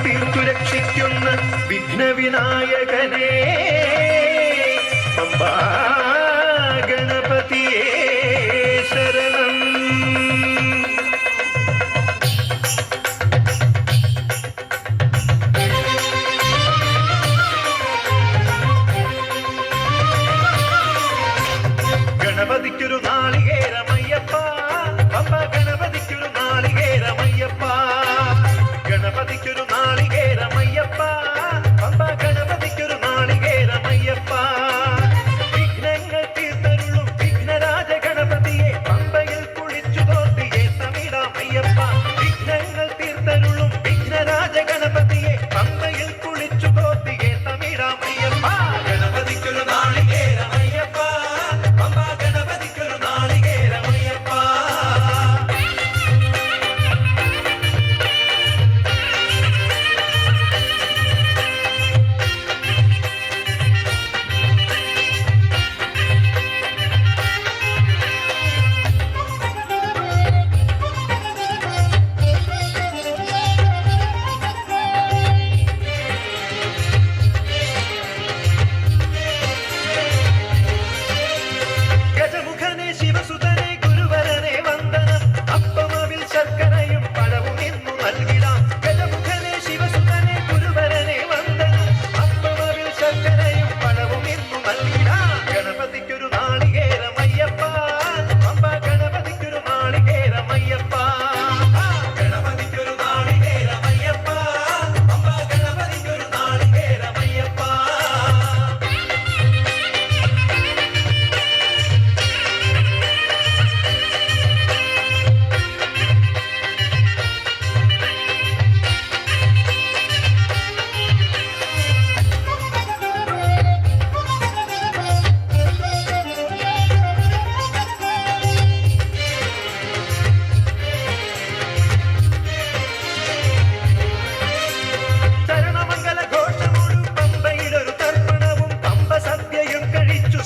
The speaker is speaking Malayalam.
തീർത്തു രക്ഷിക്കുന്ന വിഘ്നവിനായകനേ പമ്പാ ഗണപതിയേ ശരണം. ഗണപതിക്കൊരു നാളികേരമയ്യപ്പ പമ്പ ഗണപതിക്കൊരു നാളികേരമയ്യപ്പ ഗണപതിക്കൊരു നാളികേരമയ്യപ്പ പമ്പ ഗണപതിക്കൊരു നാളികേരമയ്യപ്പ വിഘ്നങ്ങൾ തീർത്തരുളും വിഘ്നരാജ ഗണപതിയെ പമ്പയിൽ കുളിച്ചു തോർത്തിയെ തമിഴാമയ്യപ്പ വിഘ്നങ്ങൾ തീർത്തരുളും വിഘ്നരാജ ഗണപതിയെ പമ്പയിൽ കുളിച്ചു തോർത്തിയെ തമിഴാമയ്യപ്പ ഗണപതിക്കൊരു നാളികേരമയ്യപ്പ പമ്പ ഗണപതിക്കൊരു നാളികേരമയ്യപ്പ. ഗജമുഖനെ ശിവസുതനെ ഗുരുവരനെ വന്ദനം അപ്പമവിൽ ശർക്കരയും പഴവും ഇന്നു നൽകിടാം. ഗജമുഖനെ ശിവസുതനെ ഗുരുവരനെ വന്ദനം അപ്പമവിൽ ശർക്കരയും പഴവും ഇന്നു നൽകിടാം. ഗണപതിക്കൊരു നാളികേരമയ്യപ്പ പമ്പ ഗണപതിക്കൊരു നാളികേരമയ്യപ്പ ഗണപതിക്കൊരു നാളികേരമയ്യപ്പ പമ്പ ഗണപതിക്കൊരു നാളികേരമയ്യപ്പ. ചരണമംഗല ഘോഷമോടും പമ്പയിലൊരു തർപ്പണവും പമ്പ സദ്യയും കഴിച്ചു